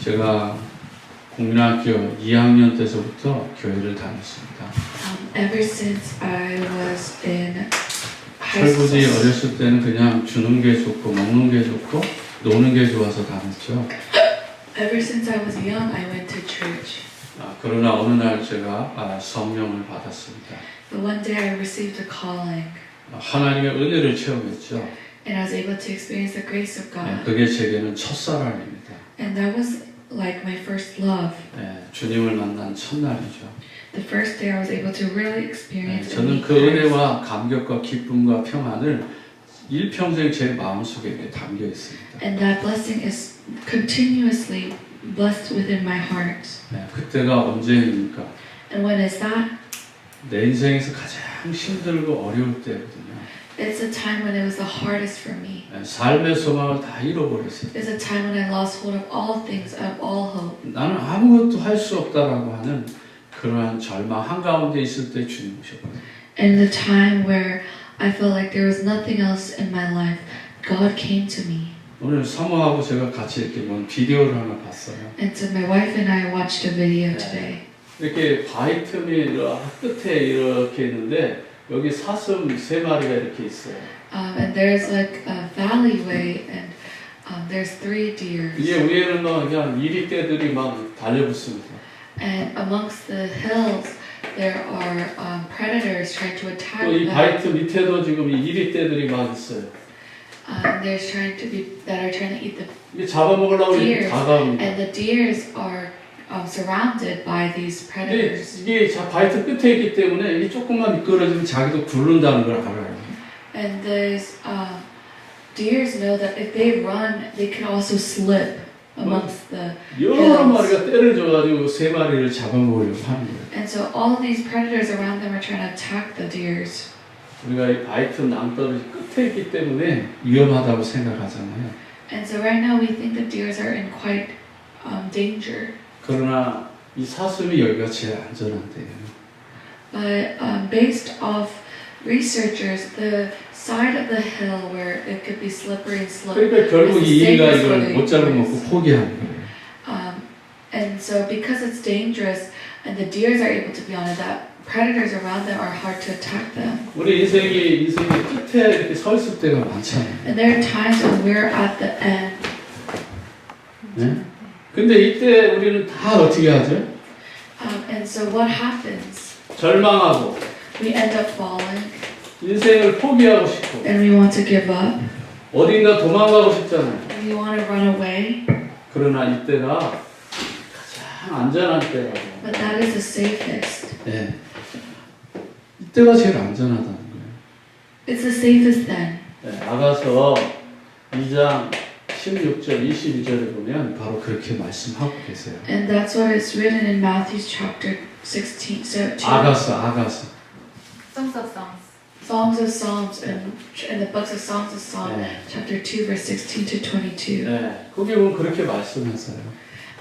제가 국민학교 2학년 때서부터 교회를 다녔습니다. Ever since I was in high 할아버지 school, 어렸을 때는 그냥 주는 게 좋고 먹는 게 좋고 노는 게 좋아서 다녔죠. ever since I was young, I went to church. 그러나 어느 날 제가 성령을 받았습니다. But one day I received a calling, 하나님의 은혜를 체험했죠. and I was able to experience the grace of God. 그게 제게는 첫사랑입니다. And that was like my first love. 주님을 만난 첫날이죠. The first day I was able to really experience and 저는 meet 그 Christ. 은혜와 감격과 기쁨과 평안을 일평생 제 마음속에 이렇게 담겨 있습니다. And that blessing is continuously blessed within my heart. 그때가 언제입니까? And when is that? 내 인생에서 가장 힘들고 어려울 때거든요. It's a time when it was the hardest for me. 삶의 소망을 다 잃어버렸어요. It's a time when I lost hold of all things, of all hope. 나는 아무것도 할 수 없다라고 하는 그러한 절망 한가운데 있을 때 주님 오셨거든요. And the time where I felt like there was nothing else in my life, God came to me. 오늘 사모하고 제가 같이 이렇게 본 비디오를 하나 봤어요. And so my wife and I watched a video today. 이렇게 바위 틈이 끝에 이렇게 있는데 여기 사슴 3마리가 이렇게 있어요. And there's like a valley-way, and there's 3 deer. 이게 위에는 막 그냥 이리떼들이 막 달려붙습니다. And amongst the hills, there are predators trying to attack 또 이 them. 바위 틈 밑에도 지금 이 이리떼들이 막 있어요. There's trying to be that are trying to eat the 이게 잡아먹으려고 이렇게 deers, 다가옵니다. and the deers are surrounded by these 근데 predators. 이게 바위 틈 끝에 있기 때문에 이 조금만 미끄러지면 자기도 굴른다는 걸 알아요. And these deers know that if they run, they can also slip amongst the 여러 마리가 때를 줘가지고 3마리를 잡아먹으려고 하는 거예요. And so all these predators around them are trying to attack the deers. 우리가 이 바위 틈 낭떠러지 끝에 있기 때문에 위험하다고 생각하잖아요. And so right now we think the deers are in quite danger. 그러나 이 사슴이 여기가 제일 안전한데요. But based off researchers, the side of the hill where it could be slippery and slow 그러니까 결국 is 이 the 이리가 safest for 이걸 the 못 잡아먹고 deers. 포기하는 거예요. And so because it's dangerous and the deers are able to be on it, that predators around them are hard to attack them. 우리 인생의 끝에 이렇게 서 있을 때가 많잖아요. And there are times when we're at the end. 네? 근데 이때 우리는 다 어떻게 하죠? And so what happens? 절망하고 We end up falling 인생을 포기하고 싶고 and we want to give up 어딘가 도망가고 싶잖아요. and we want to run away. 그러나 이때가 가장 안전한 때라고. But that is the safest. 네. 이때가 제일 안전하다는 거예요. It's the safest then. 네, 아가서 2장 16절, 22절에 보면 바로 그렇게 말씀하고 계세요. And that's what is written in Matthew chapter 16, so 2. 아가서. Songs of Songs. Songs of Psalms and the books of Songs of Psalms, 네. chapter 2, verse 16 to 22. 네, 거기 보면 그렇게 말씀하세요.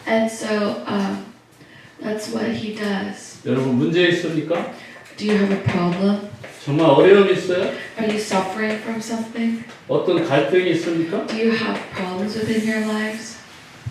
And so that's what he does. 여러분 문제 있습니까? Do you have a problem? 정말 어려움이 있어요? Are you suffering from something? 어떤 갈등이 있습니까? Do you have problems within your lives?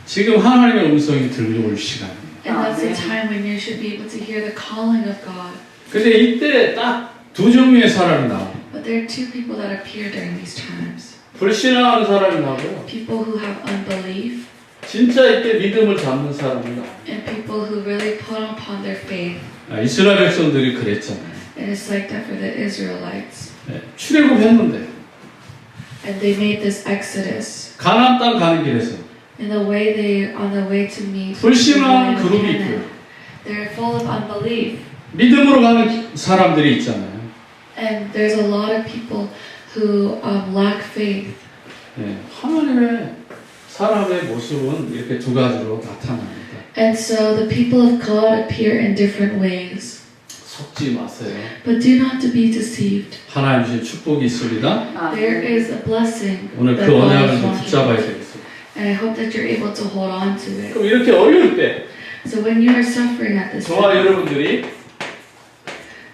지금 하나님의 음성이 들려올 시간입니다. And that's the time when you should be able to hear the calling of God. 근데 이때 딱 2종류의 사람이 나와요. But there are 2 people that appear during these times. 불신앙하는 사람이 나오고요. People who have unbelief 진짜 이때 믿음을 잡는 사람이 나와요. and people who really put upon their faith. 이스라엘 백성들이 그랬잖아요. And it's like that for the Israelites. 네, 출애굽했는데 And they made this exodus. 가나안 땅 가는 길에서 And the way on the way to meet 불신앙 the 그룹이 Canaan, 있고요. they're full of unbelief. 믿음으로 가는 사람들이 있잖아요. And there's a lot of people who lack faith. 네, 하나님의 사람의 모습은 이렇게 2가지로 나타납니다. And so the people of God appear in different ways. 속지 마세요. But do not to be deceived. 하나님 주신 축복이 있습니다. There is a blessing 오늘 that 그 God 언약을 is 좀 wanting. 붙잡아야 되겠어요. And I hope that you're able to hold on to it. 그럼 이렇게 어려울 때 So when you are suffering at this 저와 time, 여러분들이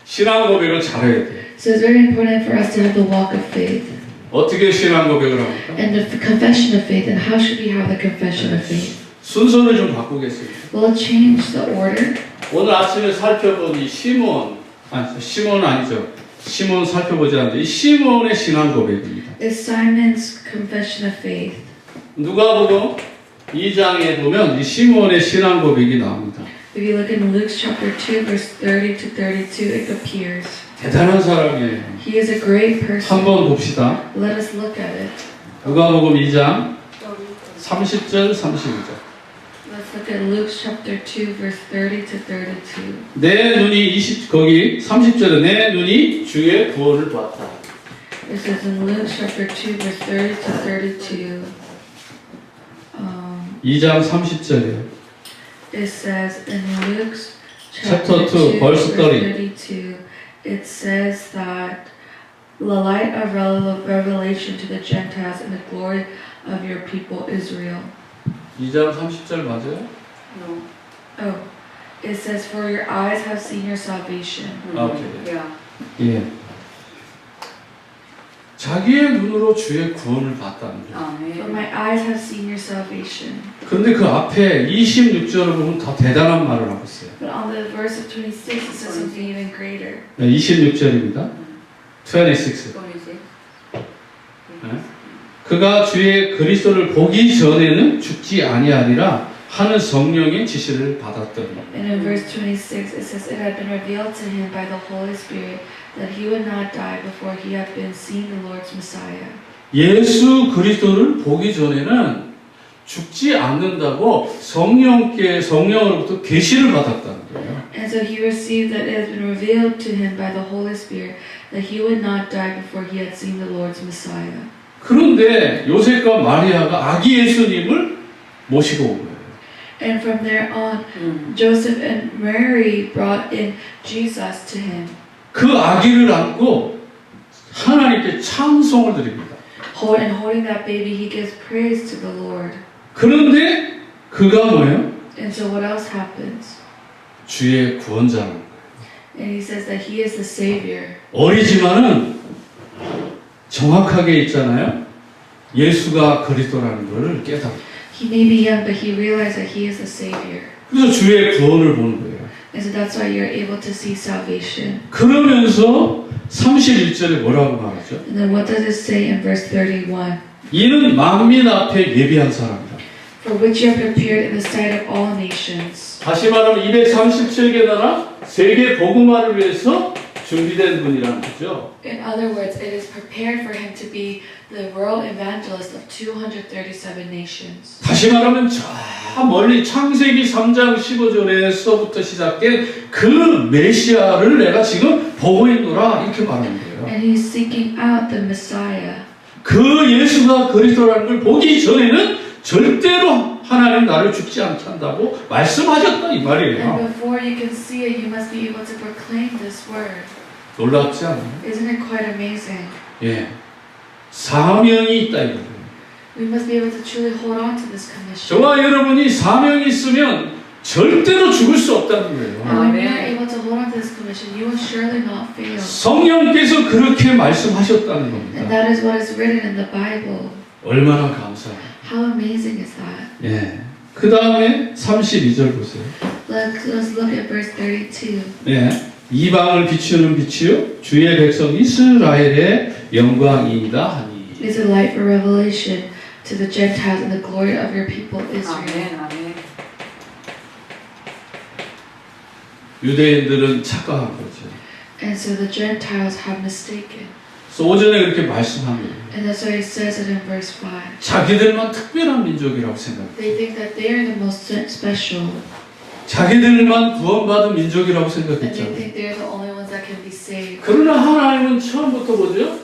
신앙 고백을 잘해야 돼요. so it's very important for us to have the walk of faith 어떻게 신앙 고백을 합니까? and the confession of faith. And how should we have the confession of faith? 순서를 좀 바꾸겠습니다. We'll change the order. 오늘 아침에 살펴본 이 시몬은 아니죠. 시몬 살펴보지 않는데 이 시몬의 신앙 고백입니다. Is Simon's confession of faith. 누가복음 2장에 보면 이 시몬의 신앙 고백이 나옵니다. If you look in Luke chapter 2, verse 30 to 32, it appears. 대단한 사람이에요. He is a great person. 한번 봅시다. Let us look at it. 누가복음 2장 30절 32절. Let's look at Luke chapter 2, verse 30 to 32. 내 눈이 30절에 내 눈이 주의 구원을 보았다. This is in Luke chapter 2, verse 30 to 32. 2장 30절이에요. It says in Luke's Chapter chapter 2, 2, verse verse 30. 32, it says that the light of revelation to the Gentiles and the glory of your people Israel. 2장 30절 맞아요? No. Oh, it says, for your eyes have seen your salvation. 오케이. Yeah. 예. 자기의 눈으로 주의 구원을 봤다는 거예요. For 아멘. my eyes have seen your salvation. 그런데 그 앞에 26절을 보면 더 대단한 말을 하고 있어요. But on the verse of 26, it says something even greater. 네, 26절입니다. 26. 뭐이지? 그가 주의 그리스도를 보기 전에는 죽지 아니하리라 하는 성령의 지시를 받았더니. And in verse 26, it says, it had been revealed to him by the Holy Spirit that he would not die before he had been seen the Lord's Messiah. 예수 그리스도를 보기 전에는 죽지 않는다고 성령으로부터 계시를 받았다는 거예요. And so he received that it has been revealed to him by the Holy Spirit that he would not die before he had seen the Lord's Messiah. 그런데 요셉과 마리아가 아기 예수님을 모시고 온 거예요. And from there on, Joseph and Mary brought in Jesus to him. 그 아기를 안고 하나님께 찬송을 드립니다. And holding that baby, he gives praise to the Lord. 그런데 그가 뭐예요? And so what else happens? 주의 구원자는 거예요. And he says that he is the Savior. 어리지만은 정확하게 있잖아요. 예수가 그리스도라는 것을 깨달아. He may be young, but he realized that he is the Savior. 그래서 주의 구원을 보는 거예요. And so that's why you're able to see salvation. 그러면서 31절에 뭐라고 말하죠? And then what does it say in verse 31? 이는 만민 앞에 예비한 사람이다. For which you have prepared in the sight of all nations. 다시 말하면 237개 나라 세계 복음화를 위해서 준비된 분이라는 거죠. In other words, it is prepared for him to be the world evangelist of 237 nations. 다시 말하면 저 멀리 창세기 3장 15절에서부터 시작된 그 메시아를 내가 지금 보고 있노라 이렇게 말하는 거예요. And he's seeking out the Messiah. 그 예수가 그리스도라는 걸 보기 전에는 절대로 하나님 나를 죽지 않게 한다고 말씀하셨다 이 말이에요. And before you can see it, you must be able to proclaim this word. 놀랍지 않아요? Isn't it quite amazing? 예, 사명이 있다 이거예요. We must be able to truly hold on to this commission. 저와 여러분이 사명이 있으면 절대로 죽을 수 없다는 거예요. And when you are able to hold on to this commission, you will surely not fail. 성령께서 그렇게 말씀하셨다는 And 겁니다. that is what is written in the Bible. 얼마나 감사해요. How amazing is that? 예. 그 다음에 32절 보세요. Let's look at verse 32. 예. 이방을 비추는 빛이요 주의 백성 이스라엘의 영광이다 하니. It is a light for revelation to the Gentiles and the glory of your people Israel. 아멘. 아멘. 유대인들은 착각한 거죠. And so the Gentiles have mistaken. 그래서 오전에 그렇게 말씀한 거예요. And that's why it says it in verse 5. 자기들만 특별한 민족이라고 생각해요. They think that they are the most special. 자기들만 구원받은 민족이라고 And they 생각했잖아요. think they're the only ones that can be saved. 그러나 하나님은 처음부터 뭐죠?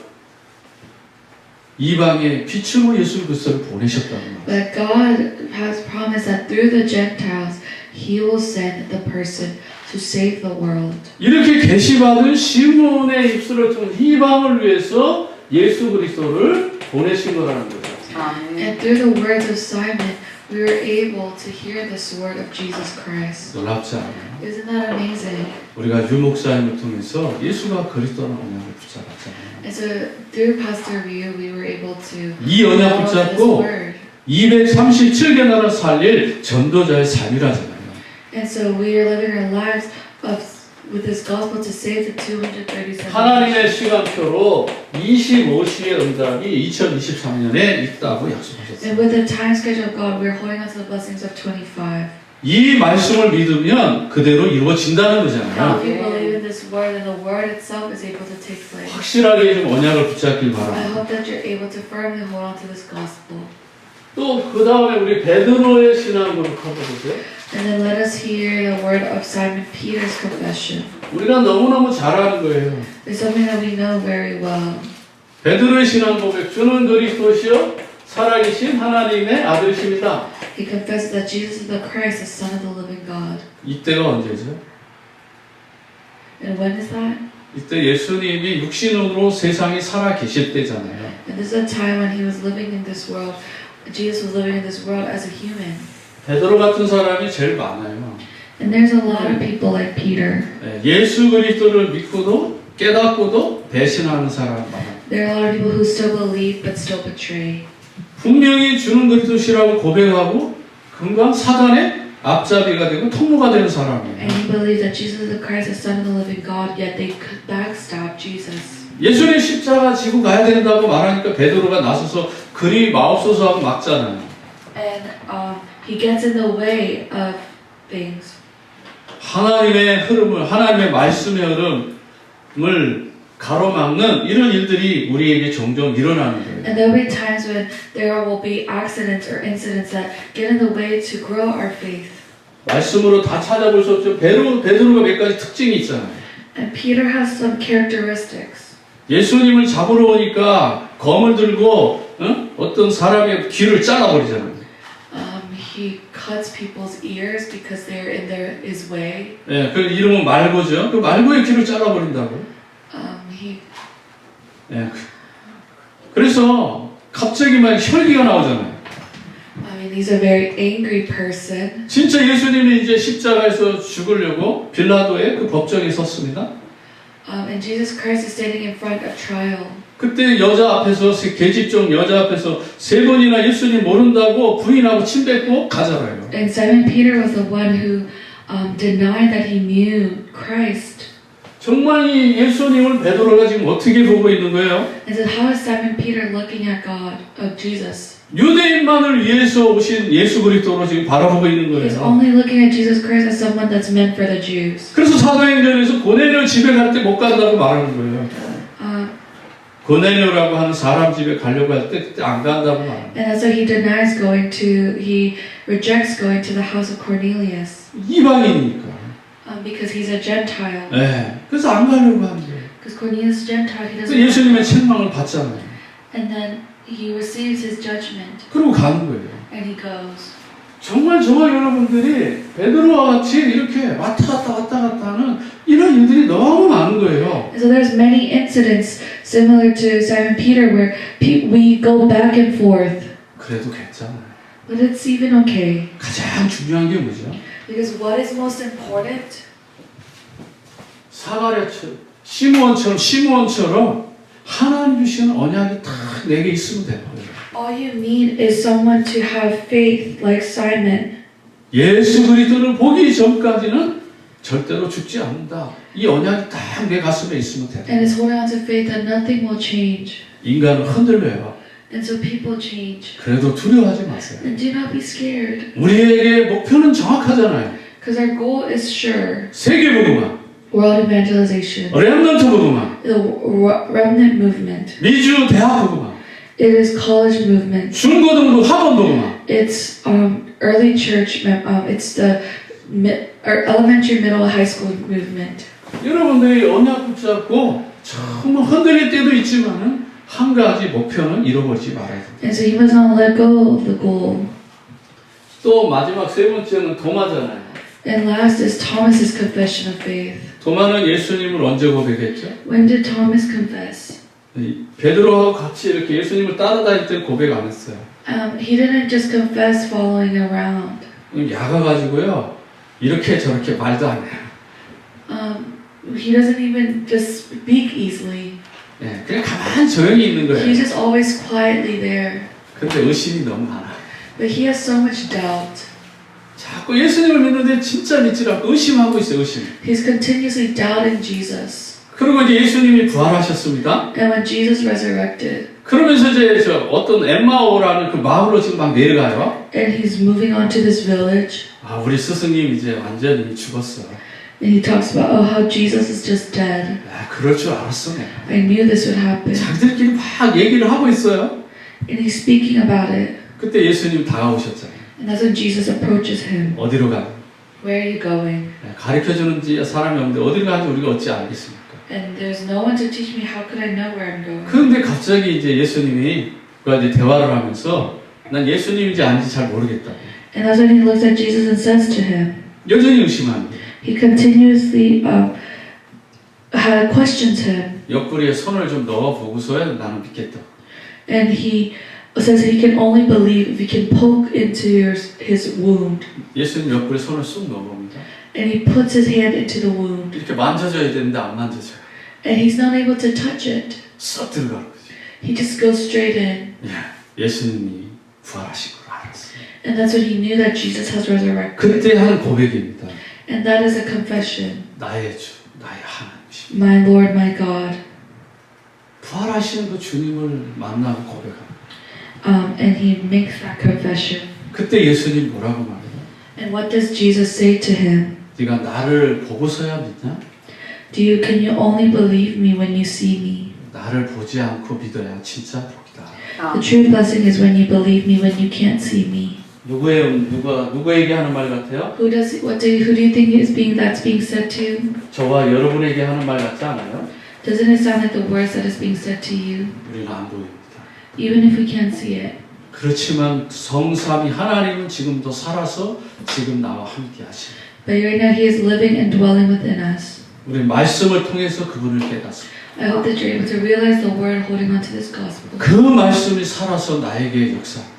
이방에 빛으로 예수 그리스도를 보내셨다는 거예요. But God has promised that through the Gentiles, He will send the person to save the world. 이렇게 계시받은 시몬의 입술을 통해 이방을 위해서 예수 그리스도를 보내신 거라는 거예요. 아멘. And through the words of Simon, we were able to hear this word of Jesus Christ. 놀랍지 않아요? Isn't that amazing? 우리가 유 목사님을 통해서 예수가 그리스도라는 언약을 붙잡았잖아요. And so through Pastor Ryu, we were able to 이 언약 follow this 붙잡고 word. 237개 나라 살릴 전도자의 삶이라잖아요. And so we are living our lives with this gospel to save the 237. 하나님의 시간표로 25시의 응답이 2023년에 있다고 약속하셨어요. And with the time schedule of God, we're holding on to the blessings of 25. 이 말씀을 믿으면 그대로 이루어진다는 Now, 거잖아요. if you believe in this word, then the word itself is able to take place. 확실하게 좀 언약을 붙잡길 I 바랍니다. hope that you're able to firmly hold on to this gospel. 또 그 다음에 우리 베드로의 신앙으로 가보세요. And then let us hear the word of Simon Peter's confession. 우리가 너무너무 잘 아는 거예요. It's something that we know very well. 베드로의 신앙 고백, 주는 그리스도시요 살아계신 하나님의 아들이십니다. He confesses that Jesus is the Christ, the Son of the living God. 이때가 언제죠? And when is that? 이때 예수님이 육신으로 세상에 살아 계실 때잖아요. And this is a time when he was living in this world. Jesus was living in this world as a human. 베드로 같은 사람이 제일 많아요. And there's a lot of people like Peter. 예수 그리스도를 믿고도 깨닫고도 배신하는 사람 많아요. There are a lot of people who still believe but still betray. 분명히 주는 그리스도시라고 고백하고 금방 사단의 앞잡이가 되고 통로가 되는 사람이에요. And he believes that Jesus is the Christ, the Son of the living God, yet they could backstab Jesus. 예수님 십자가 지고 가야 된다고 말하니까 베드로가 나서서 그리 마옵소서 하고 막잖아요. And he gets in the way of things. 하나님의 흐름을, 하나님의 말씀의 흐름을 가로막는 이런 일들이 우리에게 종종 일어나는 거예요. And there will be times when there will be accidents or incidents that get in the way to grow our faith. 말씀으로 다 찾아볼 수 없죠. 베드로가 몇 가지 특징이 있잖아요. And Peter has some characteristics. 예수님을 잡으러 오니까 검을 들고 어떤 사람의 귀를 잘라버리잖아요. He cuts people's ears because they're in his way. 예, 그 이름은 말고죠. 그 말고의 귀를 잘라버린다고. 예, 그래서 갑자기 막 혈기가 나오잖아요. I mean, he's a very angry person. 진짜 예수님이 이제 십자가에서 죽으려고 빌라도의 그 법정에 섰습니다. And Jesus Christ is standing in front of trial. 그때 여자 앞에서 계집종 여자 앞에서 세 번이나 예수님 모른다고 부인하고 침뱉고 가잖아요. And Simon Peter was the one who denied that he knew Christ. 정말 이 예수님을 베드로가 지금 어떻게 보고 있는 거예요? And so how is Simon Peter looking at God, of Jesus? 유대인만을 위해서 오신 예수 그리스도로 지금 바라보고 있는 He's 거예요. only looking at Jesus Christ as someone that's meant for the Jews. 그래서 사도행전에서 고넬료 집에 갈 때 못 간다고 말하는 거예요. 고넬료라고 하는 사람 집에 가려고 할 때 그때 안 간다고 말합니다. And so he rejects going to the house of Cornelius 이방인이니까. because he's a Gentile. 네. 그래서 안 가려고 하는 거예요. Because Cornelius is Gentile, he 그래서 doesn't. 예수님의 책망을 받잖아요. And then he receives his judgment, 그러고 가는 거예요. and he goes. 정말 저와 여러분들이 베드로와 같이 이렇게 왔다 갔다 하는 이런 일들이 너무 많은 거예요. And so there's many incidents similar to Simon Peter where we go back and forth, 그래도 괜찮아요. but it's even okay. 가장 중요한 게 뭐죠? Because what is most important? 사가랴처럼 시므온처럼 하나님 주시는 언약이 다 내게 있으면 되는 거예요. All you need is someone to have faith like Simon. 예수 그리스도를 보기 전까지는 절대로 죽지 않는다. 이 언약이 딱 내 가슴에 있으면 돼요. And is holding on to faith that nothing will change. 인간은 흔들려요. And so people change. 그래도 두려워하지 마세요. And do not be scared. 우리에게 목표는 정확하잖아요. Because our goal is sure. 세계복음화, World evangelization. 렘넌트 복음화, The remnant movement. 미주 대학 복음화, It is college movement. 중고등부 학원 복음화. It's early church. It's the elementary, middle, high school movement. 여러분들이 언약 붙잡고 정말 흔들릴 때도 있지만은 한 가지 목표는 잃어버리지 말아야 됩니다. And so you must not let go of the goal. 또 마지막 세 번째는 도마잖아요. And last is Thomas's confession of faith. 도마는 예수님을 언제 고백했죠? When did Thomas confess? 베드로하고 같이 이렇게 예수님을 따라다닐 때 고백 안 했어요. He didn't just confess following around. 야가가지고요 이렇게 저렇게 말도 안 해요. He doesn't even just speak easily. 그냥 가만히 조용히 있는 거예요. He's just always quietly there. 근데 의심이 너무 많아. But he has so much doubt. 자꾸 예수님을 믿는데 진짜 믿지 않고 의심하고 있어요. 의심. He's continuously doubting Jesus. 그리고 이제 예수님이 부활하셨습니다. And when Jesus resurrected, 그러면서 이제 저 어떤 엠마오라는 그 마을로 지금 막 내려가요. and he's moving on to this village, 아, 우리 스승님 이제 완전히 죽었어. and he talks about, oh, how Jesus is just dead. 아, 그럴 줄 알았어. 내가. I knew this would happen. 자기들끼리 막 얘기를 하고 있어요. And he's speaking about it. 그때 예수님 다가오셨잖아요. And that's when Jesus approaches him. 어디로 가요? Where are you going? 가르쳐주는 사람이 없는데 어디로 가는지 우리가 어찌 알겠습니까? And there's no one to teach me. How could I know where I'm going? 그런데 갑자기 이제 예수님이 그가 이제 대화를 하면서 난 예수님인지 아닌지 잘 모르겠다고. And that's when he looks at Jesus and says to him, 여전히 의심합니다. he continuously questions him. 옆구리에 손을 좀 넣어 보고서야 나는 믿겠다. And he says he can only believe if he can poke into his wound. 예수님 옆구리에 손을 쑥 넣어봅니다. And he puts his hand into the wound. 이렇게 만져줘야 되는데 안 만져져요. And he's not able to touch it. 쏙 들어가는 거죠. He just goes straight in. 예수님이 부활하신 걸 알았어요. And that's when he knew that Jesus has resurrected. 그때 한 고백입니다. And that is a confession. 나의 주, 나의 하나님이십니다. My Lord, my God. 부활하시는 그 주님을 만나고 고백합니다. And he makes that confession. 그때 예수님 뭐라고 말해요? And what does Jesus say to him? 네가 나를 보고서야 믿냐? Can you only believe me when you see me? 나를 보지 않고 믿어야 진짜 복이다. The true blessing is when you believe me when you can't see me. 누구에게 하는 말 같아요? Who do you think that's being said to? 저와 여러분에게 하는 말 같지 않아요? Doesn't it sound like the words that is being said to you? 우리는 안 보입니다. Even if we can't see it. 그렇지만 성삼위 하나님은 지금도 살아서 지금 나와 함께 하십니다. But right now he is living and dwelling within us. 우리 말씀을 통해서 그분을 깨닫습니다. I hope that you're able to realize the word holding on to this gospel. 그 말씀이 살아서 나에게 역사합니다.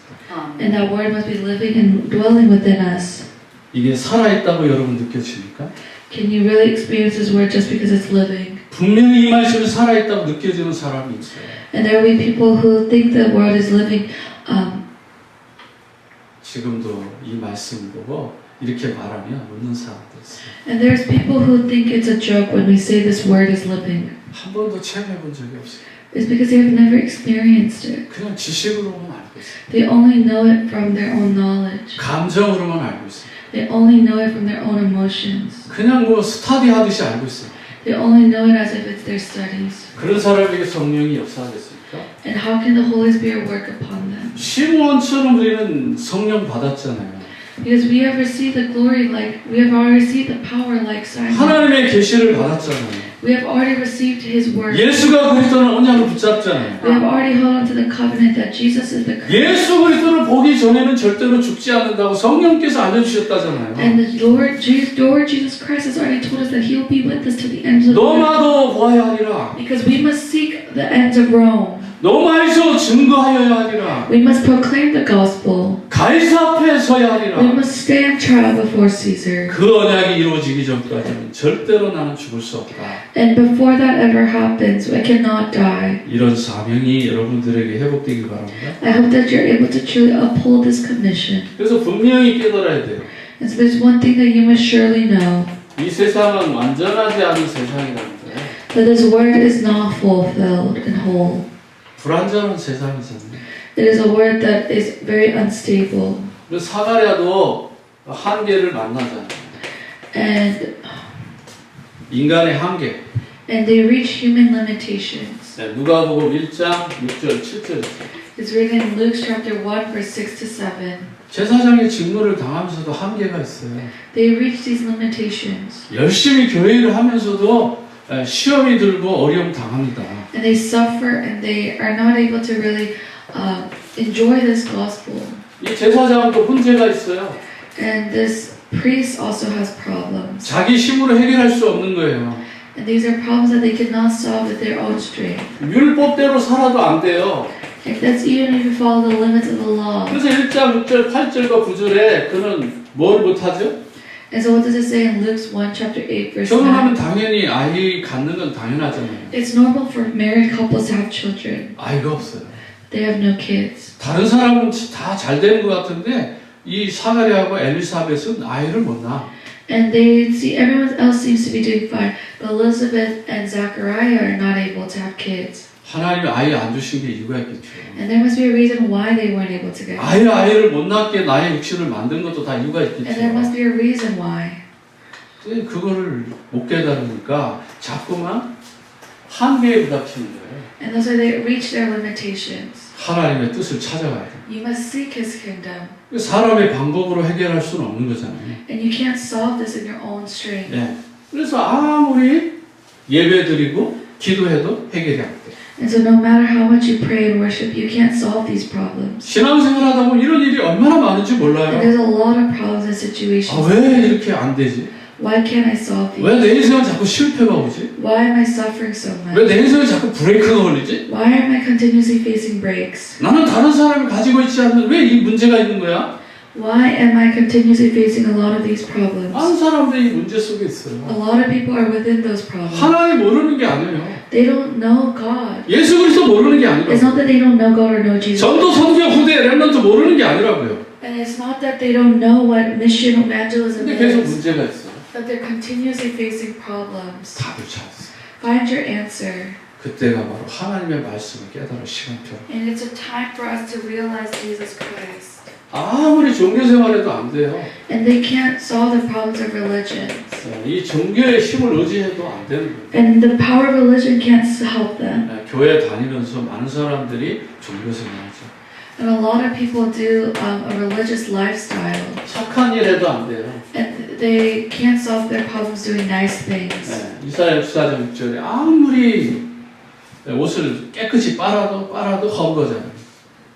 And that word must be living and dwelling within us. 이게 살아있다고 여러분 느껴집니까? Can you really experience this word just because it's living? 분명히 이 말씀이 살아있다고 느껴지는 사람이 있어요. And there will be people who think the word is living. 지금도 이 말씀 보고 이렇게 말하면 웃는 사람도 있어요. And there's people who think it's a joke when we say this word is living. 한 번도 체험해 본 적이 없어요. It's because they have never experienced it. 그냥 지식으로만 알고 있어요. They only know it from their own knowledge. 감정으로만 알고 있어요. They only know it from their own emotions. 그냥 뭐 스터디 하듯이 알고 있어요. They only know it as if it's their studies. 그런 사람에게 성령이 역사하겠습니까? And how can the Holy Spirit work upon them? 시므온처럼 우리는 성령 받았잖아요. Because we have received the glory we have already received the power like Simon. 하나님의 계시를 받았잖아요. We have already received His word. 예수가 그리스도는 언약을 붙잡잖아요. We have already held on to the covenant that Jesus is the Christ. 예수 그리스도를 보기 전에는 절대로 죽지 않는다고 성령께서 알려주셨다잖아요. And the Lord Jesus Christ has already told us that He will be with us to the ends of the earth. 너마도 보아야 하리라. Because we must seek the ends of Rome. 너마에서 증거하여야 하리라. We must proclaim the gospel. 가이사 앞에 서야 We 하리라. must stand trial before Caesar. 그 언약이 이루어지기 전까지는 절대로 나는 죽을 수 없다. And before that ever happens, I cannot die. 이런 사명이 여러분들에게 회복되길 바랍니다. I hope that you're able to truly uphold this commission. 그래서 분명히 깨달아야 돼요. And so there's one thing that you must surely know. 이 세상은 완전하지 않은 세상이라는데 That this word is not fulfilled and whole. 불완전한 세상이잖아요. It is a word that is very unstable. 그래서 사가랴도 한계를 만나잖아요. And 인간의 한계. they reach human limitations. 네, 누가복음 1장 6절 7절. It's written in Luke chapter 1 verse 6 to 7. 제사장의 직무를 당하면서도 한계가 있어요. They reach these limitations. 열심히 교회를 하면서도 시험이 들고 어려움 당합니다. And they suffer and they are not able to really enjoy this gospel. 이 제사장도 문제가 있어요. And this priest also has problems. 자기 힘으로 해결할 수 없는 거예요. And these are problems that they cannot solve with their own strength. 율법대로 살아도 안 돼요. And that's even if you follow the limits of the law. 그래서 1장 6절 8절과 9절에 그는 뭘 못하죠? And so what does it say in Luke 1 chapter 8 verse 9? 결혼하면 당연히 아이 갖는 건 당연하잖아요. It's normal for married couples to have children. 아이가 없어요. They have no kids. 다른 사람은 다 잘 되는 것 같은데 이 사가랴하고 엘리사벳은 아이를 못 낳아. And they see everyone else seems to be doing fine, but Elizabeth and Zachariah are not able to have kids. 하나님이 아이 안 주신 게 이유가 있겠죠. And there must be a reason why they weren't able to get. 아이를 못 낳게 나의 육신을 만든 것도 다 이유가 And there must 있겠죠. be a reason why. 근데 그거를 못 깨달으니까 자꾸만 한계에 부닥치는 거예요. And that's why they reach their limitations. 하나님의 뜻을 찾아가야 돼. You must seek His kingdom. 사람의 방법으로 해결할 수는 없는 거잖아요. And you can't solve this in your own strength. 네. 그래서 아무리 예배드리고 기도해도 해결이 안 돼. And so no matter how much you pray and worship, you can't solve these problems. 신앙생활 하다 보면 이런 일이 얼마나 많은지 And 몰라요. there's a lot of problems and 아, situations. 왜 이렇게 안 되지? Why can't I solve these? 왜 내 인생은 자꾸 실패가 오지? Why am I suffering so 왜 much? 내 인생은 자꾸 브레이크가 걸리지? Why am I continuously facing breaks? 나는 다른 사람이 가지고 있지 않는 왜 이 문제가 있는 거야? Why am I continuously facing a lot of these problems? 많은 사람들이 이 문제 속에 A 있어요. lot of people are within those problems. 하나님 모르는 게 아니에요. They don't know God. 예수 그리스도 모르는 게 It's not 아니라고. that they don't know God or know Jesus. 전도 선교 후대 렘넌트 모르는 게 아니라고요. And it's not that they don't know what mission evangelism 근데 계속 is. 문제가 있어. But they're continuously facing problems. 답을 찾았어. Find your answer. 그때가 바로 하나님의 말씀을 깨달을 시간표로. And it's a time for us to realize Jesus Christ. 아무리 종교 생활해도 안 돼요. And they can't solve the problems of religion. 이 종교의 힘을 의지해도 안 되는 거예요. And the power of religion can't help them. 교회 다니면서 많은 사람들이 종교 생활하죠. And a lot of people do a religious lifestyle. 착한 일 해도 안 돼요. And they can't solve their problems doing nice things. 이사야 64장 6절에 아무리 옷을 깨끗이 빨아도 헛거잖아요.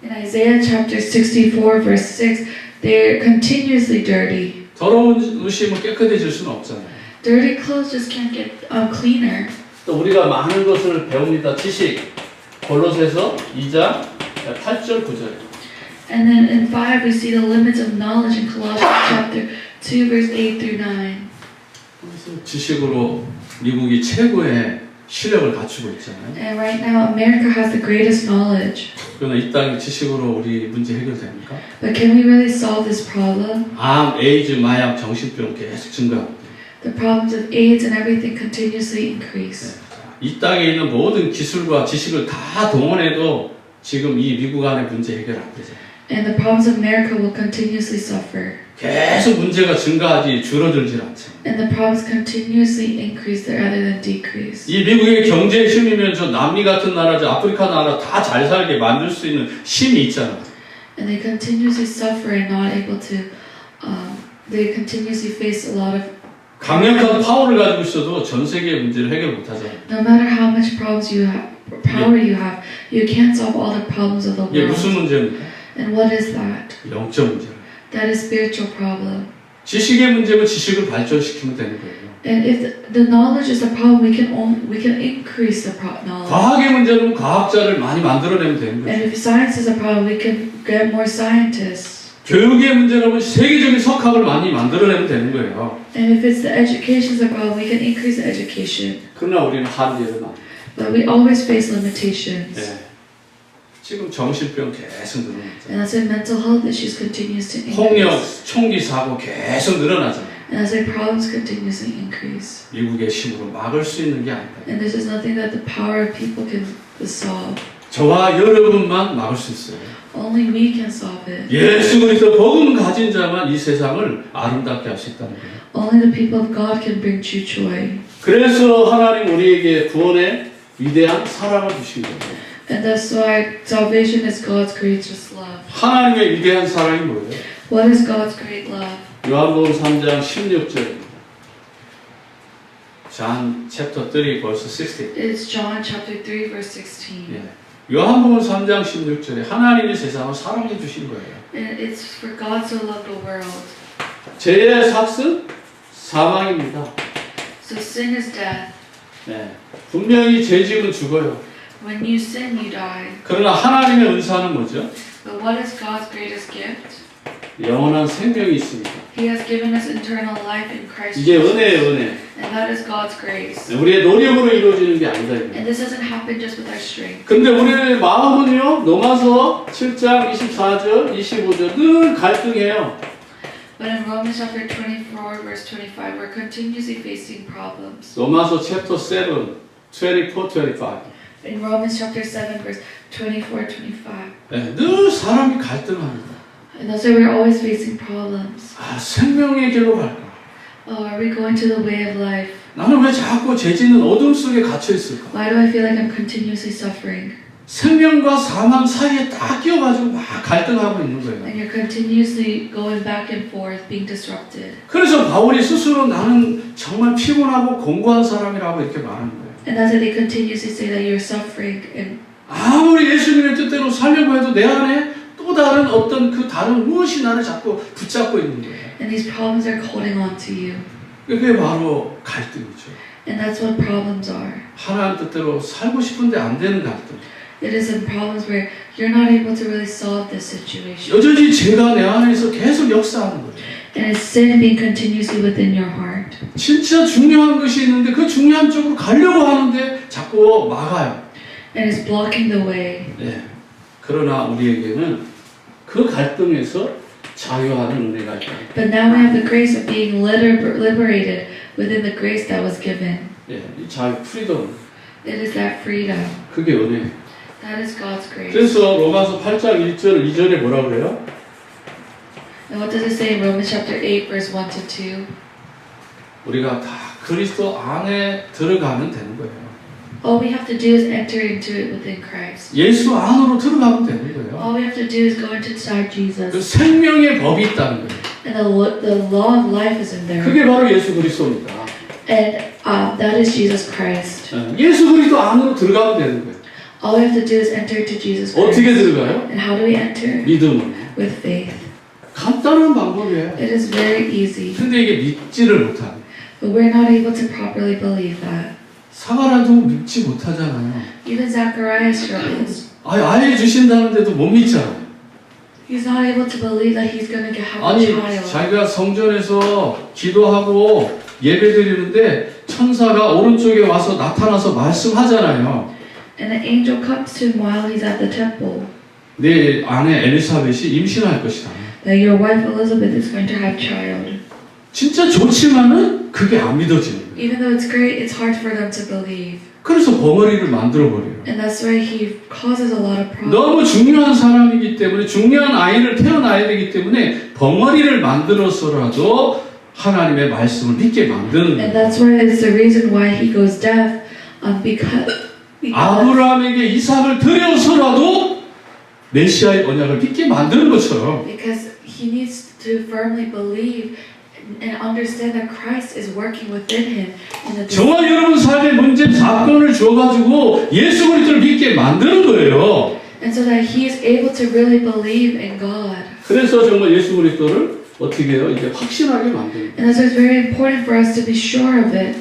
In Isaiah chapter 64 verse 6, they're continuously dirty. 더러운 옷이 뭐 깨끗해질 수는 없잖아요. Dirty clothes just can't get cleaner. 또 우리가 많은 것을 배웁니다. 지식. 골로새서 2장 8절 9절. And then in 5 we see the limits of knowledge in Colossians chapter 2 verse 8 through 9. 그래서 지식으로 미국이 최고의 실력을 갖추고 있잖아요. And right now America has the greatest knowledge. 그러나 이 땅의 지식으로 우리 문제 해결됩니까? But can we really solve this problem? 암, 에이즈, 마약, 정신병 계속 증가합니다. The problems of AIDS and everything continuously increase. 이 땅에 있는 모든 기술과 지식을 다 동원해도 지금 이 미국 안의 문제 해결 안 되잖아요. And the problems of America will continuously suffer. 계속 문제가 증가하지 줄어들질 않죠. And the problems continuously increase rather than decrease. 이 미국의 경제의 힘이면 저 남미 같은 나라, 저 아프리카 나라 다 잘 살게 만들 수 있는 힘이 있잖아요. And they continuously suffer and not able to, they continuously face a lot of, 강력한 파워를 가지고 있어도 전 세계의 문제를 해결 못 하잖아요. no matter how much problems you have, power you have, you can't solve all the problems of the 이게 무슨 world. 문제입니까? And what is that? 영적 문제예요. That is spiritual problem. 지식의 문제면 지식을 발전시키면 되는 거예요. And if the knowledge is the problem, we can increase the knowledge. 과학의 문제는 과학자를 많이 만들어내면 되는 거예요. And if science is a problem, we can get more scientists. 교육의 문제라면 세계적인 석학을 많이 만들어내면 되는 거예요. And if it's the education is a problem, we can increase the education. 그러나 우리는 한계를 많이. But we always face limitations. 네. 지금 정신병 계속 늘어나잖아요. And that's why mental health issues continues to 폭력, increase. 총기 사고 계속 늘어나잖아요. And that's why problems continuously increase. 미국의 힘으로 막을 수 있는 게 아니다. And this is nothing that the power of people can solve. 저와 여러분만 막을 수 있어요. Only we can solve it. 예수 그리스도 복음 가진 자만 이 세상을 아름답게 할 수 있다는 거예요. Only the people of God can bring true joy. 그래서 하나님 우리에게 구원의 위대한 사랑을 주신 거예요. And that's why salvation is God's greatest love. 하나님의 위대한 사랑이 뭐예요? What is God's great love? 요한복음 3장 16절입니다. John chapter 3 verse 16. It's John chapter 3 verse 16. 예. 요한복음 3장 16절에 하나님이 세상을 사랑해 주신 거예요. And it's for God so loved the world. 죄의 삭은 사망입니다. So sin is death. 네. 분명히 죄 지으면 죽어요. When you sin, you die. 그러나 하나님의 은사는 뭐죠? But what is God's greatest gift? 영원한 생명이 있습니다. He has given us eternal life in Christ 이게 Jesus. 은혜예요, 은혜. And that is God's grace. 우리의 노력으로 이루어지는 게 아니다. 이거예요. And this doesn't happen just with our strength. 근데 우리의 마음은요, 로마서 7장 24절, 25절 늘 갈등해요. But in Romans chapter 24, verse 25, we're continuously facing problems. 로마서 챕터 7, 24, 25. In Romans chapter 7, verse 24, 25. 네, 늘 사람이 갈등합니다. And that's why we're always facing problems. 아, 생명의 길로 갈까? Oh, are we going to the way of life? 나는 왜 자꾸 죄짓는 어둠 속에 갇혀 있을까? Why do I feel like I'm continuously suffering? 생명과 사망 사이에 딱 끼어가지고 막 갈등하고 있는 거예요. And you're continuously going back and forth, being disrupted. 그래서 바울이 스스로 나는 정말 피곤하고 공고한 사람이라고 이렇게 말하는 거예요. And that's why they continuously say that you're suffering. And 아무리 예수님의 뜻대로 살려고 해도 내 안에 또 다른 어떤 그 다른 무엇이 나를 자꾸 붙잡고 있는 거예요. and these problems are holding on to you. 그게 바로 갈등이죠. And that's what problems are. 하나님 뜻대로 살고 싶은데 안 되는 갈등. It is in problems where you're not able to really solve this situation. 여전히 죄가 내 안에서 계속 역사하는 거예요. And it's sin being continuously within your heart. 진짜 중요한 것이 있는데 그 중요한 쪽으로 가려고 하는데 자꾸 막아요. And it's blocking the way. 네. 그러나 우리에게는 그 갈등에서 자유하는 은혜가 있다. But now we have the grace of being liberated within the grace that was given. 예, 이 자유, 프리덤. It is that freedom. 그게 은혜. That is God's grace. 그래서 로마서 8장 1절 2절에 뭐라 그래요? And what does it say in Romans chapter 8, verse 1 to 2? 우리가 다 그리스도 안에 들어가면 되는 거예요. All we have to do is enter into it within Christ. 예수 안으로 들어가면 되는 거예요. All we have to do is go into inside 그 Jesus. 생명의 법이 있다는 거예요. And the law of life is in there. 그게 바로 예수 그리스도입니다. And that is Jesus Christ. 예수 그리스도 안으로 들어가면 되는 거예요. All we have to do is enter into Jesus 어떻게 Christ. 들어가요? And how do we enter? 믿음으로. With faith. 간단한 방법이에요. It is very easy. 근데 이게 믿지를 못하는. But we're not able to properly believe that. 사가라도 믿지 못하잖아요. Even Zacharias struggles. 아예 주신다는데도 못 믿잖아요. He's not able to believe that he's going to have a 아니 child. 자기가 성전에서 기도하고 예배드리는데 천사가 오른쪽에 와서 나타나서 말씀하잖아요. And an angel comes to him while he's at the temple. 내 아내 엘리사벳이 임신할 것이다. That your wife Elizabeth is going to have child. 진짜 좋지만은 그게 안 믿어지는 거예요. Even though it's great, it's hard for them to believe. 그래서 벙어리를 만들어버려요. And that's why he causes a lot of problems. 너무 중요한 사람이기 때문에 중요한 아이를 태어나야 되기 때문에 벙어리를 만들어서라도 하나님의 말씀을 믿게 만드는 And 거예요. that's why it's the reason why he goes deaf, because 아브라함에게 이삭을 드려서라도 메시아의 언약을 믿게 만드는 것처럼 he needs to firmly believe and understand that Christ is working within him. And that 저와 여러분 삶의 문제 사건을 주어가지고 예수 그리스도를 믿게 만드는 거예요. and so that he is able to really believe in God. 그래서 정말 예수 그리스도를 어떻게 해요? 이제 확신하게 만드는 거예요. And that's why it's very important for us to be sure of it.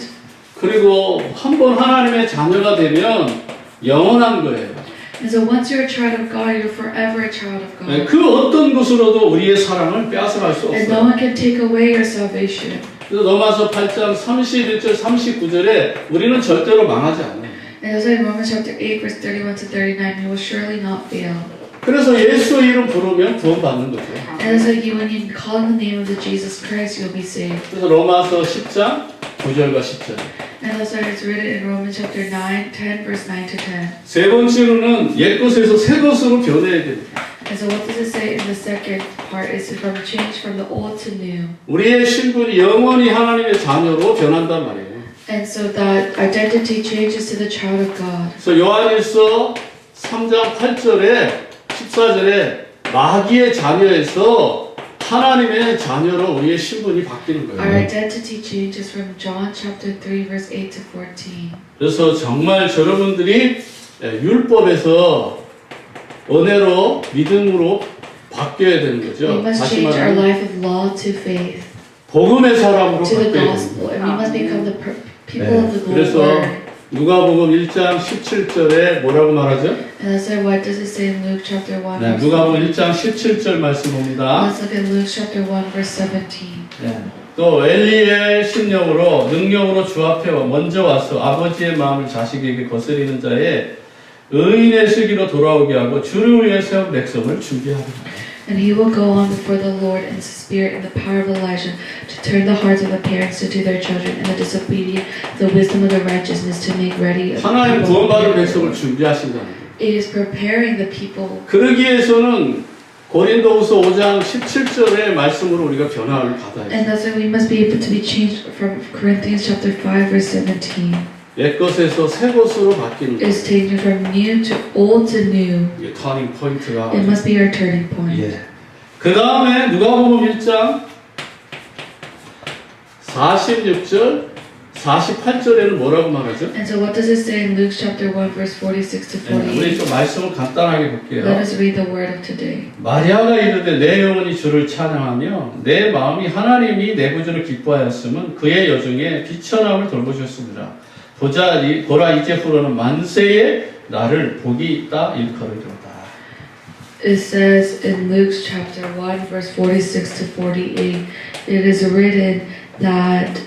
그리고 한번 하나님의 자녀가 되면 영원한 거예요. And so once you're a child of God, you're forever a child of God. 그 어떤 것으로도 우리의 사랑을 빼앗아갈 수 And no 없어요. one can take away your salvation. 그래서 로마서 8장 31절 39절에 우리는 절대로 망하지 않아요. And that's why in Romans chapter 8, verse 31 to 39, you will surely not fail. 그래서 예수의 이름 부르면 구원받는 거죠. And that's why when you call on the name of the Jesus Christ, you'll be saved. 그래서 로마서 10장 9절과 10절. And that's why it's written in Romans chapter 9, 10, verse 9 to 10. 세 번째로는 옛 것에서 새 것으로 변해야 됩니다. And so what does it say in the second part is from change from the old to new. 우리의 신분이 영원히 하나님의 자녀로 변한단 말이에요. And so that identity changes to the child of God. 그래서 요한일서 3장 8절에 14절에 마귀의 자녀에서 하나님의 자녀로 우리의 신분이 바뀌는 Our 거예요. identity changes from John chapter 3, verse 8 to 14. 그래서 정말 여러분들이 율법에서 은혜로 믿음으로 바뀌어야 되는 We 거죠. must 다시 change our 말하면 life of law to faith, 복음의 사람으로 to the 바뀌어야 됩니다. gospel, and we must become the people of the 그래서 word. 누가복음 1장 17절에 뭐라고 말하죠? And that's why what does it say in Luke chapter 1? 네, verse 누가복음 1장 17절 말씀 봅니다. Let's look at Luke chapter 1 verse 17. 네. 또 엘리의 심령으로 능력으로 주 앞에 먼저 와서 아버지의 마음을 자식에게 거스리는 자의 의인의 슬기로 돌아오게 하고 주를 위해 세운 백성을 준비하리라. And he will go on before the Lord in spirit and the power of Elijah to turn the hearts of the parents to do their children and the disobedient the wisdom of the righteousness to make ready a 하나님 people. 구원받을 백성을 준비하신다는 거예요. It is preparing the people. 그러기 위해서는 고린도후서 5장 17절의 말씀으로 우리가 변화를 받아야 And 돼요. that's why we must be able to be changed from Corinthians chapter 5 verse 17. 옛 것에서 새 것으로 바뀌는 It is 거예요. changing from new to old to new. 이게 터닝 포인트가. It must be our turning point. 예. 그 다음에 누가복음 1장 46절 48절에는 뭐라고 말하죠? And so what does it say in Luke chapter 1 verse 46 to 네, 우리 48? 좀 말씀을 간단하게 Let 볼게요. us read the word of today. 마리아가 이르되 내 영혼이 주를 찬양하며 내 마음이 하나님이 내 구주를 기뻐하였으면 그의 여중에 비천함을 돌보셨습니다. 보라 이제후로는 만세에 나를 복이 있다 일컬으리로다. It says in Luke chapter 1 verse 46 to 48, it is written that,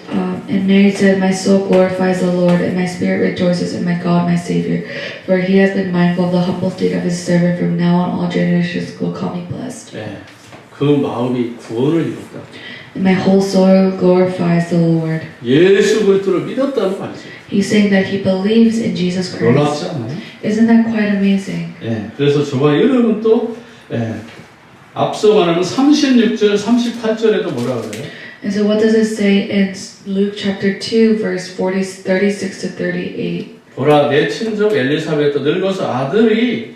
and Mary said, my soul glorifies the Lord, and my spirit rejoices in my God, my Savior. For he has been mindful of the humble state of his servant. From now on, all generations will call me blessed. 네, 그 마음이 구원을 이뤘다. And my whole soul glorifies the Lord. 예수 그리스도를 믿었다는 말이죠. He's saying that he believes in Jesus Christ. 놀랍지 않나요? Isn't that quite amazing? 예, 그래서 저와 여러분 또 앞서 말하는 36절, 38절에도 뭐라 그래요? And so what does it say in Luke chapter 2 verse 36 to 38? 보라 내 친족 엘리사벳도 늙어서 아들이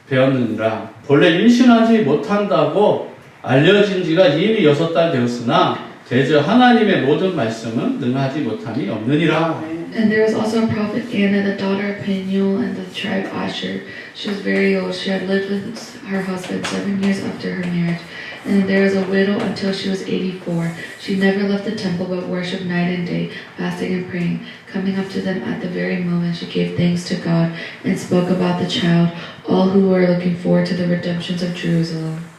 되었느니라. 본래 임신하지 못한다고 알려진 지가 이미 6달 되었으나 대저 하나님의 모든 말씀은 능하지 못함이 없느니라. And there was also a prophet Anna, the daughter of Peniel and the tribe Asher. She was very old. She had lived with her husband 7 years after her marriage. And there was a widow until she was 84. She never left the temple but worshipped night and day, fasting and praying. Coming up to them at the very moment, she gave thanks to God and spoke about the child, all who were looking forward to the redemptions of Jerusalem.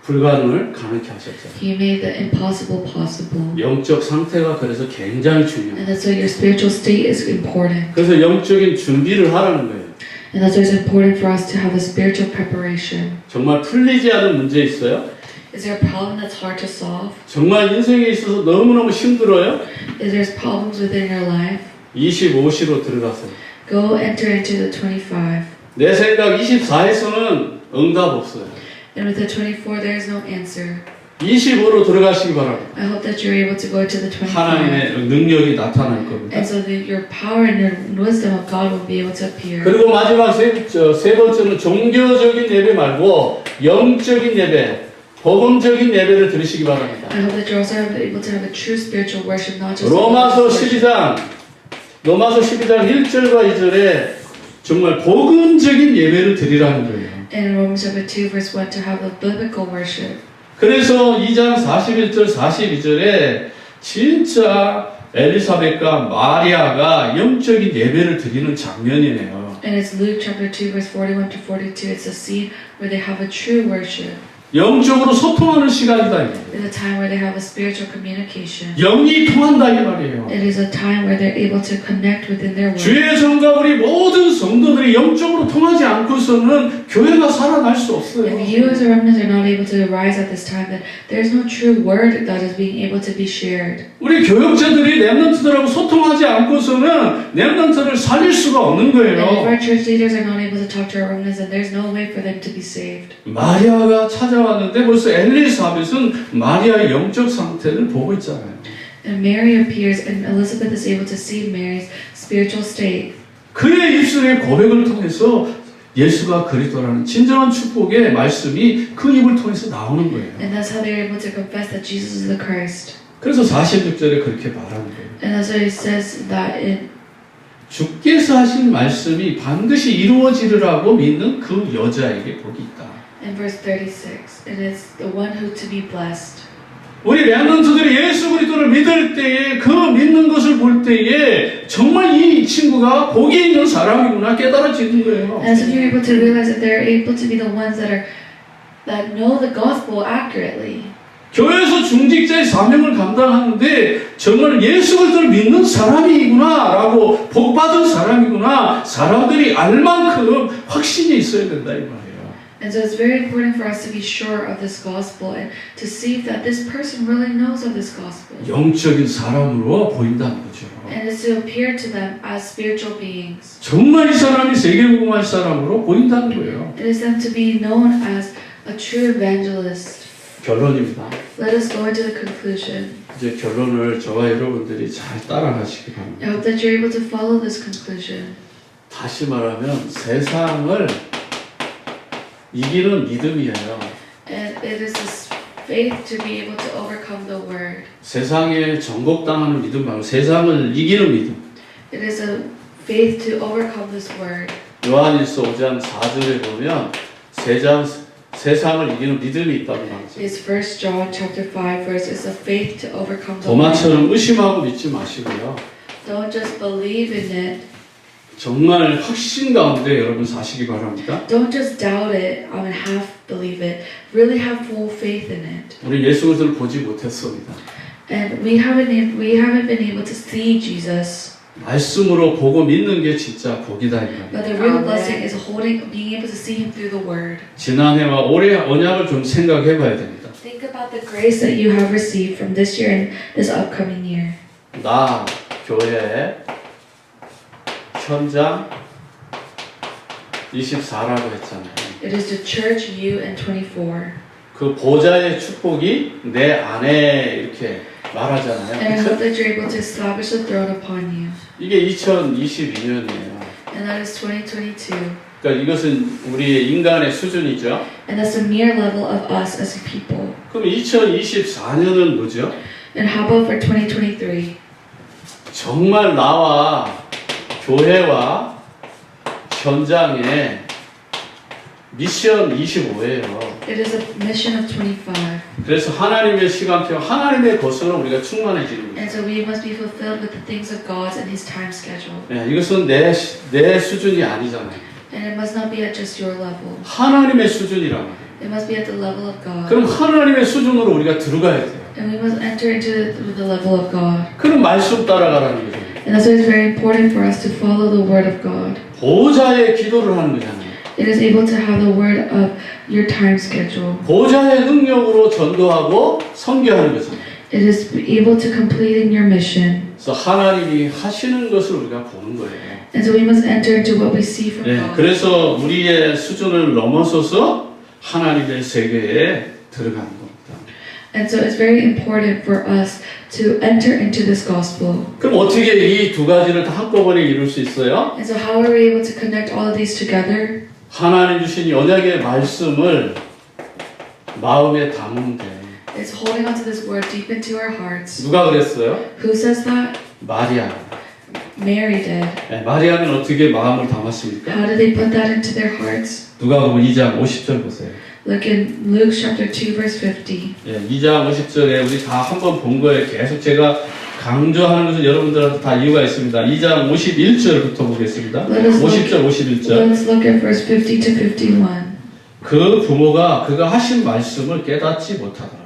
불가능을 가능케 하셨죠. He made the impossible possible. 영적 상태가 그래서 굉장히 중요해요. And that's why your spiritual state is important. 그래서 영적인 준비를 하라는 거예요. And that's why it's important for us to have a spiritual preparation. 정말 풀리지 않은 문제 있어요? Is there a problem that's hard to solve? 정말 인생에 있어서 너무너무 힘들어요? Is there problems within your life? 25시로 들어가세요. Go enter into the 25. 내 생각 24에서는 응답 없어요. And with the 24, there is no answer. 25로 들어가시기 바랍니다. I hope that you're able to go to the 25. 하나님의 능력이 나타날 겁니다. And so that your power and your wisdom of God will be able to appear. 그리고 마지막 세 번째는 종교적인 예배 말고 영적인 예배, 복음적인 예배를 드리시기 바랍니다. I hope that you're also able to have a true spiritual worship, not just 로마서 worship. 12장 1절과 2절에 정말 복음적인 예배를 드리라는 거예요. And in Romans chapter 2 verse 1 to have the biblical worship. 그래서 2장 41절 42절에 진짜 엘리사벳과 마리아가 영적인 예배를 드리는 장면이네요. And it's Luke chapter 2 verse 41 to 42. It's a scene where they have a true worship. 영적으로 소통하는 시간이다. It's a time where they have a spiritual communication. 영이 통한다 이 말이에요. It is a time where they're able to connect within their world. 주의 성과 우리 모든 성도들이 영적으로 통하지 않고서는 교회가 살아날 수 없어요. If you as a remnant are not able to rise at this time, then there's no true word that is being able to be shared. 우리 교역자들이 렘넌트들하고 소통하지 않고서는 렘넌트를 살릴 수가 없는 And if 거예요. our church leaders are not able to talk to our remnants, then there's no way for them to be saved. 마리아가 찾아왔는데 벌써 엘리사벳은 마리아의 영적 상태를 보고 있잖아요. And Mary appears, and Elizabeth is able to see Mary's spiritual state. 그의 입술의 고백을 통해서 예수가 그리스도라는 진정한 축복의 말씀이 그 입을 통해서 나오는 거예요. And that's how they're able to confess that Jesus is the Christ. 그래서 46절에 그렇게 말하는 거예요. And that's why it says that in 주께서 하신 말씀이 반드시 이루어지리라고 믿는 그 여자에게 복이 있다. verse 36, and it's the one who to be blessed. 우리 렘넌트들이 예수 그리스도를 믿을 때에 그 믿는 것을 볼 때에 정말 이 친구가 복이 있는 사람이구나 깨달아지는 거예요. And so you're able to realize that they're able to be the ones that know the gospel accurately. 교회에서 중직자의 사명을 감당하는데 정말 예수 그리스도를 믿는 사람이구나라고 복받은 사람이구나 사람들이 알 만큼 확신이 있어야 된다 이 말이에요. And so it's very important for us to be sure of this gospel and to see that this person really knows of this gospel. 영적인 사람으로 보인다는 거죠. And it's to appear to them as spiritual beings. 정말 이 사람이 세계복음할 사람으로 보인다는 거예요. It is them to be known as a true evangelist. 결론입니다. Let us go into the conclusion. 이제 결론을 저와 여러분들이 잘 따라가시기 I 바랍니다. hope that you're able to follow this conclusion. 다시 말하면 세상을 이기는 믿음이에요. And it is this faith to be able to overcome the word. 세상에 전곡당하는 믿음 말고 세상을 이기는 믿음. It is a faith to overcome this word. 요한일서 5장 4절에 보면 세상을 이기는 믿음이 있다고 말하죠. It's 1 John chapter 5 verse is a faith to overcome the world. 도마처럼 의심하고 믿지 마시고요. Don't just believe in it. 정말 확신 가운데 여러분 사시기 바랍니다. Don't just doubt it and half believe it. Really have full faith in it. 우리 예수 그리스도를 보지 못했습니다. And we haven't been able to see Jesus. 말씀으로 보고 믿는 게 진짜 복이다 이 말이에요. But the real blessing is being able to see Him through the Word. 지난해와 올해 언약을 좀 생각해 봐야 됩니다. Think about the grace that you have received from this year and this upcoming year. 나 교회 현장 24라고 했잖아요. It is the church you and 24. 그 보좌의 축복이 내 안에 이렇게 말하잖아요. And I 그쵸? hope that you're able to establish the throne upon you. 이게 2022년이에요. And that is 2022. 그러니까 이것은 우리의 인간의 수준이죠. And that's the mere level of us as a people. 그럼 2024년은 뭐죠? And how about for 2023? 정말 나와 교회와 현장에 미션 25예요. It is a mission of 25. 그래서 하나님의 시간표, 하나님의 것으로 우리가 충만해지는 거예요. And so we must be fulfilled with the things of God and His time schedule. 네, 이것은 내 수준이 아니잖아요. And it must not be at just your level. 하나님의 수준이란 말이에요. It must be at the level of God. 그럼 하나님의 수준으로 우리가 들어가야 돼요. And we must enter into the level of God. 그럼 말씀 따라가라는 거죠. And that's why it's very important for us to follow the Word of God. 보좌의 기도를 하는 거잖아요. It is able to have the word of your time schedule. 보좌의 능력으로 전도하고 선교하는 거잖아요. It is able to complete in your mission. 그래서 하나님이 하시는 것을 우리가 보는 거예요. And so we must enter into what we see from 네, God. 그래서 우리의 수준을 넘어서서 하나님의 세계에 들어가는 겁니다. And so it's very important for us to enter into this gospel. 그럼 어떻게 이 두 가지를 다 한꺼번에 이룰 수 있어요? And so how are we able to connect all of these together? 하나님 주신 언약의 말씀을 마음에 담으면 돼. It's holding onto this word deep into our hearts. 누가 그랬어요? Who says that? 마리아. Mary did. 네, 마리아는 어떻게 마음을 담았습니까? How did they put that into their hearts? 누가복음 2장 50절 보세요. Look in Luke chapter 2 verse 50. 예, 2장 50절에 우리 다 한 번 본 거예요. 계속 제가 강조하는 것은 여러분들한테 다 이유가 있습니다. 2장 51절부터 보겠습니다. 50절, 51절. Let's look at verse 50 to 51. 그 부모가 그가 하신 말씀을 깨닫지 못하더라.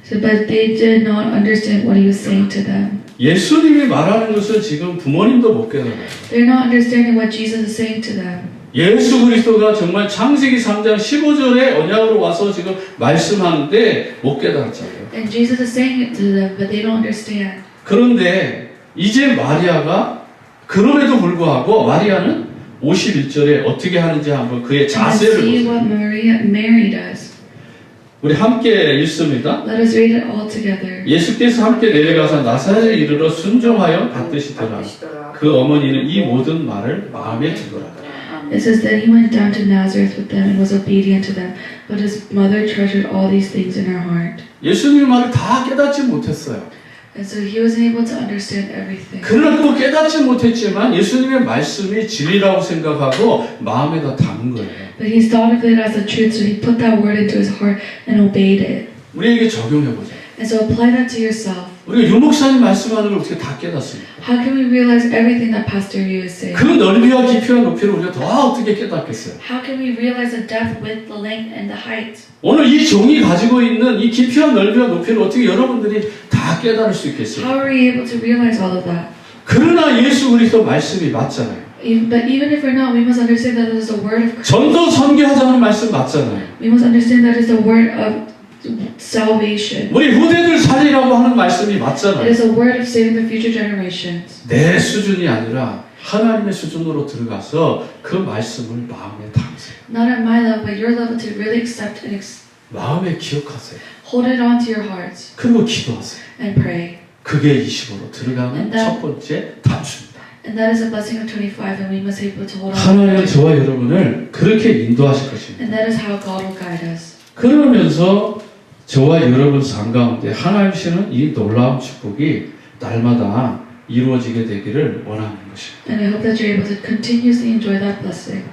So, but they did not understand what he was saying to them. 예수님이 말하는 것을 지금 부모님도 못 깨달아요. They're not understanding what Jesus is saying to them. 예수 그리스도가 정말 창세기 3장 15절에 언약으로 와서 지금 말씀하는데 못 깨달았잖아요. And Jesus is saying it to them, but they don't understand. 그런데 이제 마리아가 그럼에도 불구하고 마리아는 51절에 어떻게 하는지 한번 그의 And 자세를 see what 보세요. Mary does. 우리 함께 읽습니다. Let us read it all together. 예수께서 함께 내려가서 나사렛에 이르러 순종하여 받드시더라. 그 어머니는 이 모든 말을 마음에 두더라. It says that he went down to Nazareth with them and was obedient to them, but his mother treasured all these things in her heart. 예수님의 말을 다 깨닫지 못했어요. And so he wasn't able to understand everything. 그러나 또 깨닫지 못했지만 예수님의 말씀이 진리라고 생각하고 마음에다 담은 거예요. But he thought of it as a truth, so he put that word into his heart and obeyed it. 우리에게 적용해 보자. And so apply that to yourself. 우리가 유 목사님 말씀하는 걸 어떻게 다 깨닫습니까? How can we realize everything that Pastor Yu is saying? 그 넓이와 깊이와 높이를 우리가 더 어떻게 깨닫겠어요? How can we realize the depth, width, the length, and the height? 오늘 이 종이 가지고 있는 이 깊이와 넓이와 높이를 어떻게 여러분들이 다 깨달을 수 있겠어요? How are we able to realize all of that? 그러나 예수 그리스도 말씀이 맞잖아요. But even if we're not, we must understand that it is the word of Christ. 전도 선교하자는 말씀 맞잖아요. We must understand that it is the word of salvation. 우리 후대들 살리라고 하는 말씀이 It 맞잖아요. is a word of saving the future generations. 내 수준이 아니라 하나님의 수준으로 들어가서 그 말씀을 마음에 담으세요. Not at my level, but your level to really accept and 마음에 기억하세요. hold it onto your hearts 그리고 기도하세요. and pray. 그게 20으로 들어가는 And that- 첫 번째 단추입니다. And that is a blessing of 25, and we must be able to hold on. 하나님은 저와 여러분을 그렇게 인도하실 것입니다. And that is how God will guide us. 그러면서 저와 여러분 삶 가운데 하나님 주시는 이 놀라운 축복이 날마다 이루어지게 되기를 원하는 것입니다. And I hope that you're able to continuously enjoy that blessing.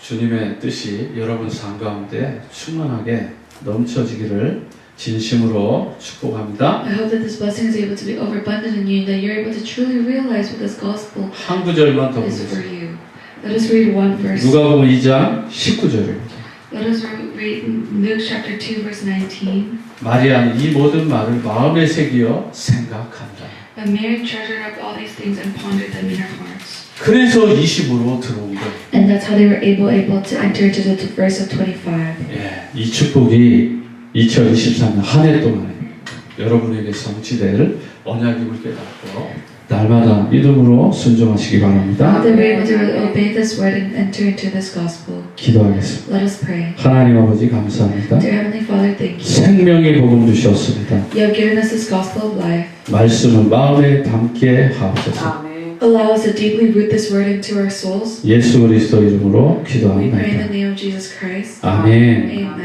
주님의 뜻이 여러분 삶 가운데 충만하게 넘쳐지기를 진심으로 축복합니다. I hope that this blessing is able to be overabundant in you, that you're able to truly realize what this gospel 한 구절만 더 is for 보겠습니다. you. Let us read one verse. 누가복음 2장 19절입니다. Let us read Luke chapter 2, verse 19. 마리아는 이 모든 말을 마음에 새기어 생각한다. But Mary treasured up all these things and pondered them in her hearts. 그래서 20으로 들어온 거예요. And that's how they were able to enter into the verse of 25. 예, 이 축복이 2023년 한 해 동안에 여러분에게 성취될 언약임을 깨닫고 날마다 믿음으로 순종하시기 바랍니다. That we're able to obey this word and enter into this gospel. 기도하겠습니다. Let us pray. 하나님 아버지 감사합니다. Dear Heavenly Father, thank you. 생명의 복음 주셨습니다. You have given us this gospel of life. 말씀을 마음에 담게 하옵소서. Allow us to deeply root this word into our souls. 예수 그리스도 이름으로 We pray in the 기도합니다. name of Jesus Christ. 아멘. Amen.